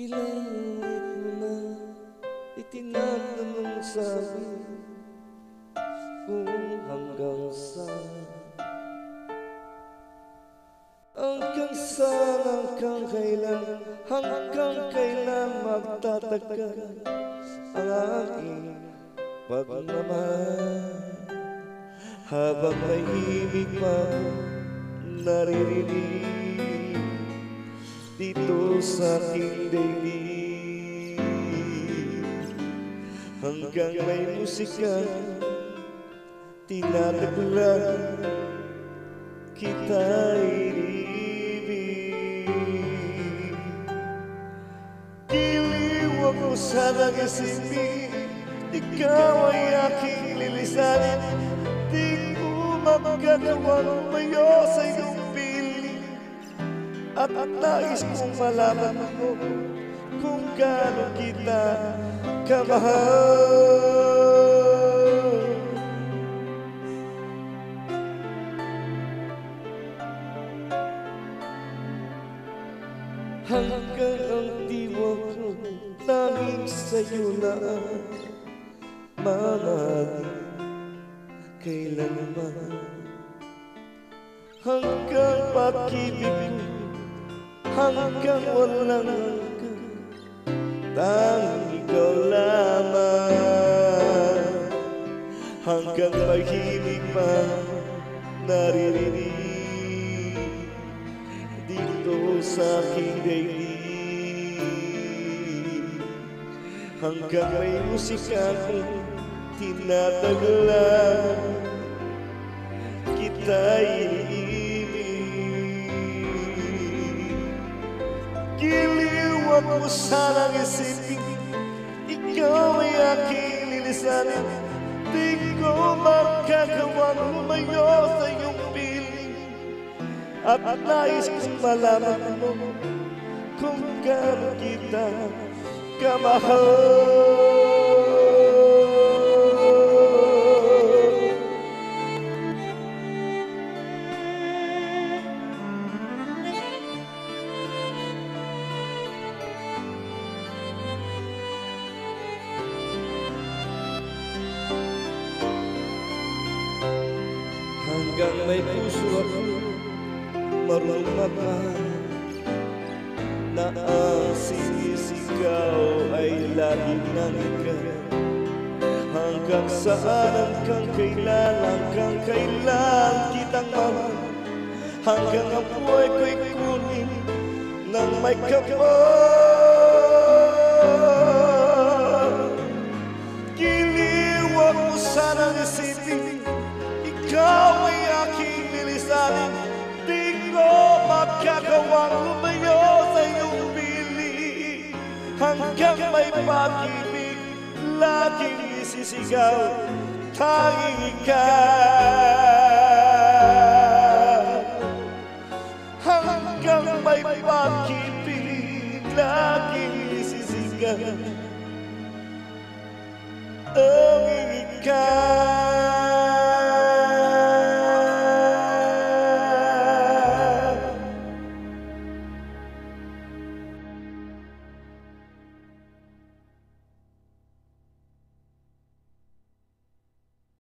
Ilang ulit mo na itinatanong sa'kin kung hanggang saan, hanggang kailan magtatagal ang aking pagmamahal, habang may himig pa naririnig dito sa aking daigdig, hanggang may musika tinataglan kita inibig. Giliwag mo sanang isipin, ikaw ay aking lilisanin. Di ko magagawang umayo sa iyong piling, at nais kong malaman mo kung gaano kita kamahal. Hanggang ang diwa ko tanging sa'yo na manalig kailanman, hanggang pag-ibig ko hanggang walang hanggan, tanging ikaw lamang, hanggang mahimig pa naririnig dito sa aking daigdig, hanggang may musika kong tinataglan kita iniibig. Giliwag mo sanang isipin, ikaw ay aking lilisanin. Di ko magagawang lumayo sa iyong piling, at nais kong malaman mo kung gaano kita kamahal. Hanggang may puso ako marunong magmahal, na ang sinisigaw ay laging nang ikaw, hanggang saan, hanggang kailan kitang mahal, hanggang ang buhay ko'y kunin ng may kapal. Giliwag mo sanang isipin, ikaw ay aking lilisanin. Di ko magagawang lumayo sa iyong piling, hanggang may pag-ibig laging isisigaw, tanging ikaw. Hanggang may pag-ibig laging isisigaw, tanging ikaw.